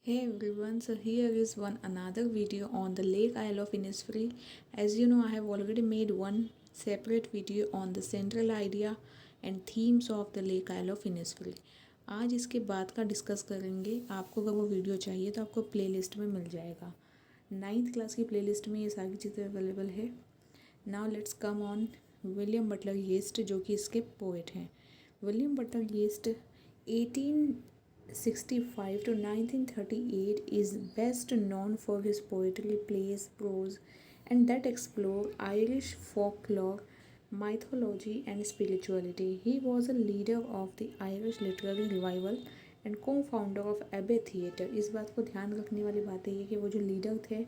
Hey everyone, so here is one another video on the Lake Isle of Innisfree. As you know, I have already made one separate video on the central idea and themes of the Lake Isle of Innisfree. आज इसके बाद का discuss करेंगे। आपको अगर वो video चाहिए तो आपको प्लेलिस्ट में मिल जाएगा। 9th क्लास की प्लेलिस्ट में ये सारी चीज़ें अवेलेबल है। Now let's come on William Butler yeast, जो कि इसके पोएट हैं। William Butler yeast 1865 to 1938 is best known for his poetry, plays, prose, and that explore Irish folklore, mythology, and spirituality. He was a leader of the Irish literary revival and co-founder of Abbey Theatre. इस बात को ध्यान रखने वाली बात है कि वो जो लीडर थे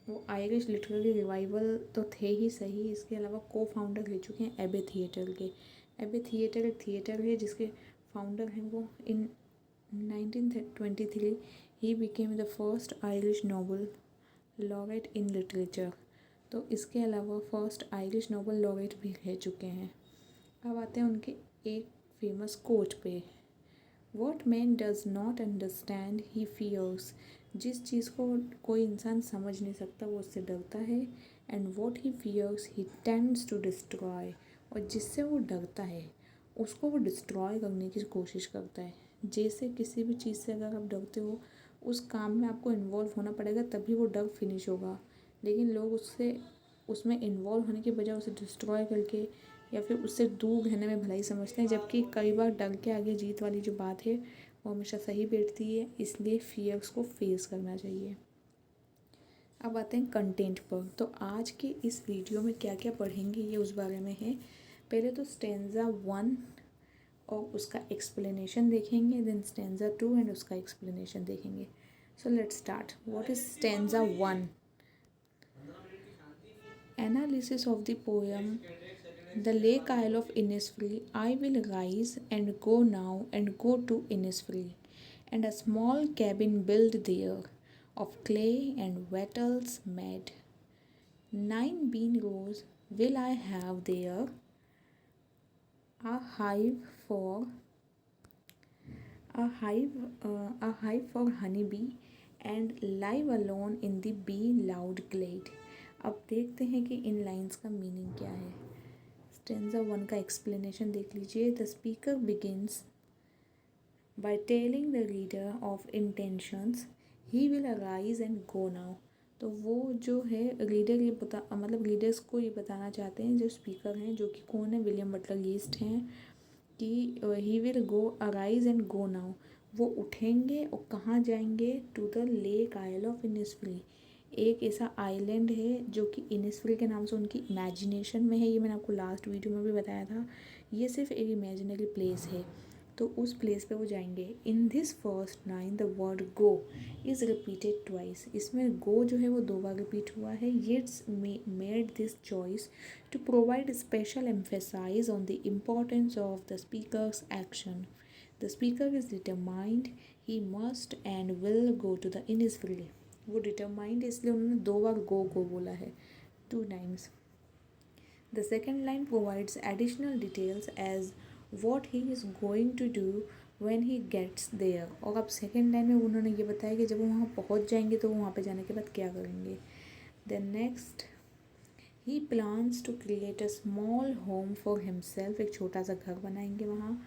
वो आयरिश लिटरेरी रिवाइवल तो थे ही सही, इसके अलावा को फाउंडर रह चुके हैं एबे थिएटर के। एबे थिएटर एक थिएटर है जिसके फाउंडर हैं वो। In 1923 he became the first Irish Nobel laureate in literature. तो इसके अलावा फर्स्ट आयरिश नोबल लॉरेट भी रह चुके हैं। अब आते हैं उनके एक फेमस कोट पे। What man does not understand he fears. जिस चीज़ को कोई इंसान समझ नहीं सकता वो उससे डरता है। And what he fears he tends to destroy. और जिससे वो डरता है उसको वो डिस्ट्रॉय करने की कोशिश करता है। जैसे किसी भी चीज़ से अगर आप डरते हो उस काम में आपको इन्वॉल्व होना पड़ेगा तभी वो डर फिनिश होगा, लेकिन लोग उसमें इन्वॉल्व होने के बजाय उसे डिस्ट्रॉय करके या फिर उससे दूर रहने में भलाई समझते हैं। जबकि कई बार डर के आगे जीत वाली जो बात है वो हमेशा सही बैठती है, इसलिए फियर्स को फेस करना चाहिए। अब आते हैं कंटेंट पर। तो आज के इस वीडियो में क्या क्या पढ़ेंगे ये उस बारे में है। पहले तो स्टेंजा 1 और उसका एक्सप्लेनेशन देखेंगे, देन स्टेंजा 2 एंड उसका एक्सप्लेनेशन देखेंगे। So let's start. What is stanza 1? Analysis of the poem The Lake Isle of Innisfree. I will rise and go now and go to Innisfree, and a small cabin built there of clay and wattles made. 9 bean rows will I have there, a hive for a hive for honeybee, and live alone in the bee loud glade. अब देखते हैं कि इन lines का meaning क्या है। Stanza 1 का explanation देख लीजिए। The speaker begins by telling the reader of intentions he will arise and go now. तो वो जो है रीडर ये मतलब रीडर्स को ये बताना चाहते हैं, जो स्पीकर हैं जो कि कौन है, विलियम बटलर येस्ट हैं, कि he will go arise and go now. वो उठेंगे और कहाँ जाएंगे? To the lake isle of Innisfree. एक ऐसा आइलैंड है जो कि इनिसफ्री के नाम से उनकी इमेजिनेशन में है। ये मैंने आपको लास्ट वीडियो में भी बताया था। ये सिर्फ एक इमेजिनरी प्लेस है, तो उस प्लेस पे वो जाएंगे। In this first line the word go is repeated twice. इसमें गो जो है वो 2 बार रिपीट हुआ है। Yeats made this choice to provide special emphasis on the importance of the speaker's action. The speaker is determined he must and will go to the Innisfree. वो determined इसलिए उन्होंने 2 बार go बोला है, 2 times. The second line provides additional details as what he is going to do when he gets there. और अब second line में उन्होंने ये बताया कि जब वो वहाँ पहुँच जाएंगे तो वहाँ पे जाने के बाद क्या करेंगे। Then next he plans to create a small home for himself. एक छोटा सा घर बनाएंगे वहाँ,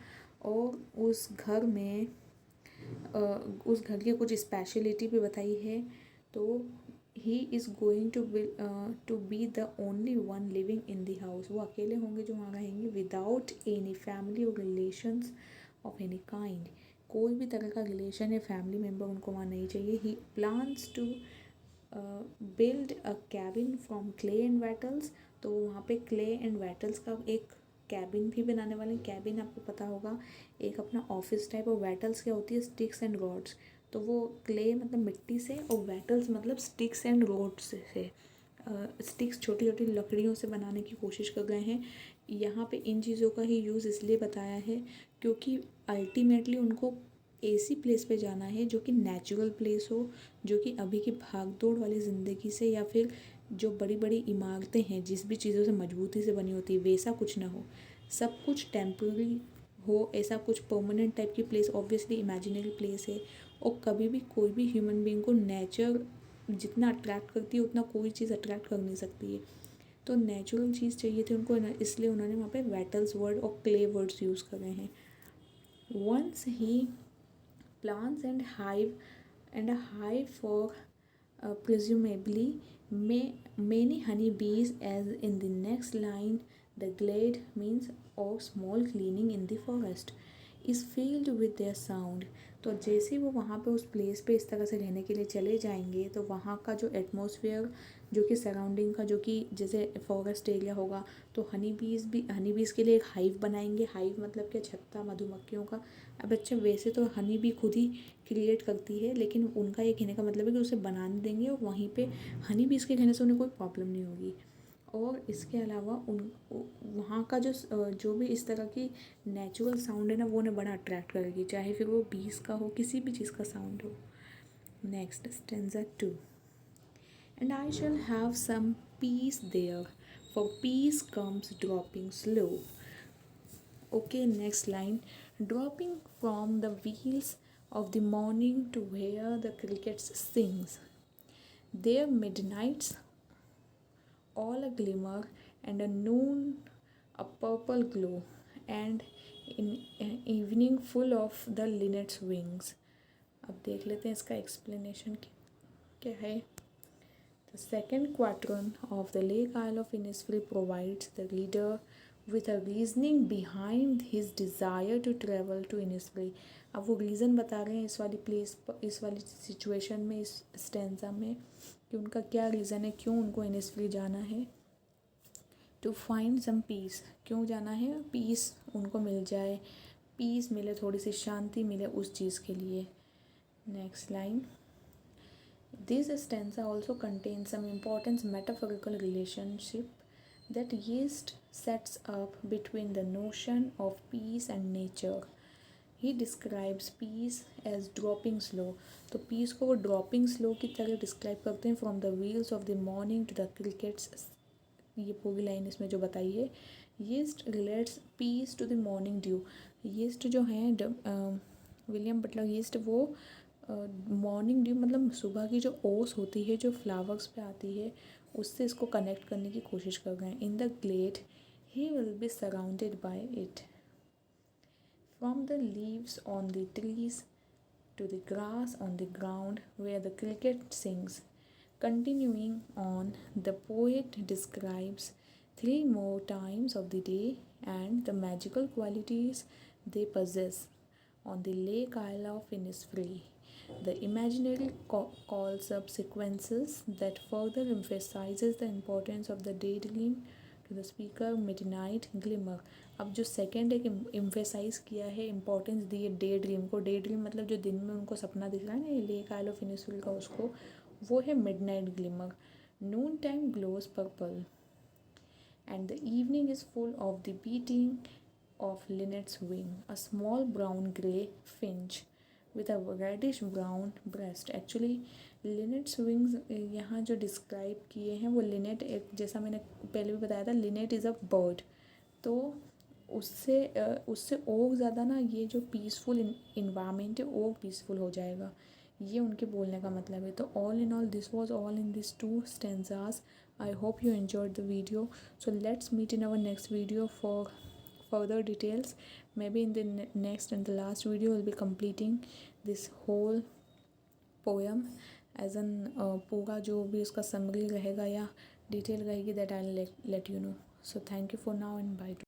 और उस घर में उस घर की कुछ स्पेशलिटी भी बताई है। तो he is going to be the only one living in the house. वो अकेले होंगे जो वहाँ रहेंगे, विदाउट एनी फैमिली और रिलेशंस ऑफ एनी काइंड। कोई भी तरह का रिलेशन या फैमिली मेम्बर उनको वहाँ नहीं चाहिए। He plans to build a cabin from clay and wattles. तो वहाँ पे क्ले एंड वेटल्स का एक कैबिन भी बनाने वाले। कैबिन आपको पता होगा एक अपना ऑफिस टाइप, और वेटल्स क्या होती है? Sticks and rods. तो वो क्ले मतलब मिट्टी से और वेटल्स मतलब स्टिक्स एंड रॉड्स से स्टिक्स छोटी छोटी लकड़ियों से बनाने की कोशिश कर रहे हैं। यहाँ पे इन चीज़ों का ही यूज़ इसलिए बताया है क्योंकि अल्टीमेटली उनको ऐसी प्लेस पे जाना है जो कि नेचुरल प्लेस हो, जो कि अभी की भाग दौड़ वाली ज़िंदगी से या फिर जो बड़ी बड़ी इमारतें हैं जिस भी चीज़ों से मजबूती से बनी होती है वैसा कुछ ना हो। सब कुछ टेम्पररी हो, ऐसा कुछ परमानेंट टाइप की प्लेस ऑब्वियसली इमेजिनरी प्लेस है। और कभी भी कोई भी ह्यूमन बीइंग को नेचर जितना अट्रैक्ट करती है उतना कोई चीज़ अट्रैक्ट कर नहीं सकती है। तो नेचुरल चीज़ चाहिए थी उनको, इसलिए उन्होंने वहाँ पे वेटल्स वर्ड और क्ले वर्ड्स यूज़ करे हैं। Once he plants and a hive for presumably many honeybees, as in the next line the glade means or small cleaning in the forest is filled with their sound। तो जैसे ही वो वहाँ पे उस place पे इस तरह से रहने के लिए चले जाएंगे तो वहाँ का जो एटमॉस्फेयर, जो कि सराउंडिंग का, जो कि जैसे फॉरेस्ट एरिया होगा, तो हनी बीज़ के लिए एक हाइव बनाएंगे। हाइव मतलब क्या, छत्ता मधुमक्खियों का। अब अच्छा, वैसे तो हनी बी खुद ही क्रिएट करती है, लेकिन उनका ये कहने का मतलब है कि उसे बनाने देंगे और वहीं पे हनी बीज़ के कहने से उन्हें कोई प्रॉब्लम नहीं होगी। और इसके अलावा वहाँ का जो भी इस तरह की नेचुरल साउंड है ना, वो उन्हें बड़ा अट्रैक्ट करेगी, चाहे फिर वो बीज़ का हो, किसी भी चीज़ का साउंड हो। Next stanza 2। And I shall have some peace there, for peace comes dropping slow। Okay, next line. Dropping from the wheels of the morning to where the crickets sings, their midnights all a glimmer, and a noon a purple glow, and in evening full of the linnet's wings। अब देख लेते हैं इसका explanation क्या है। The second quatrain of the Lake Isle of Innisfree provides the reader with a reasoning behind his desire to travel to Innisfree। अब वो reason बता रहे हैं इस वाली प्लेस पर, इस वाली सिचुएशन में, इस स्टेंजा में, कि उनका क्या रीज़न है, क्यों उनको इनिसफ्री जाना है। टू फाइंड सम पीस, क्यों जाना है, पीस उनको मिल जाए, पीस मिले, थोड़ी सी शांति मिले, उस चीज़ के लिए। Next line. This stanza also contains some important metaphorical relationship that Yeats sets up between the notion of peace and nature। He describes peace as dropping slow. तो पीस को वो ड्रॉपिंग स्लो की तरह डिस्क्राइब करते हैं। From the wheels of the morning to the crickets, ये पूरी line इसमें जो बताई है। यीस्ट relates peace to the morning dew. यीस्ट जो है विलियम बटलर यीस्ट, वो मॉर्निंग ड्यू मतलब सुबह की जो ओस होती है, जो फ्लावर्स पे आती है, उससे इसको कनेक्ट करने की कोशिश कर रहे हैं। In the glade he will be surrounded by it. From the leaves on the trees to the grass on the ground where the cricket sings। Continuing on, the poet describes 3 more times of the day and the magical qualities they possess on the Lake Isle of Innisfree। The imaginary calls up sequences that further emphasizes the importance of the daydream to the speaker midnight glimmer। अब जो second है कि emphasise किया है, importance दी है day dream को। Day dream मतलब जो दिन में उनको सपना दिख रहा है ना, ये लेक आइल ऑफ इनिसफिल का, उसको, वो है midnight glimmer. Noon time glows purple and the evening is full of the beating of linnet's wing, a small brown grey finch with a reddish brown breast. Actually linnet's wings यहाँ जो describe किए हैं, वो Lynette एक, जैसा मैंने पहले भी बताया था, लिनेट इज़ अ बर्ड। तो उससे और ज़्यादा ना, ये जो पीसफुल इन्वायरमेंट है और पीसफुल हो जाएगा, ये उनके बोलने का मतलब है। तो all in all this was all in this 2 stanzas। I hope you enjoyed the video. So let's meet in our next video for further details। Maybe in the next and the last video we'll be completing this whole poem as an पूरा जो भी उसका summary रहेगा या detail रहेगी, that I'll let you know। So thank you for now and bye।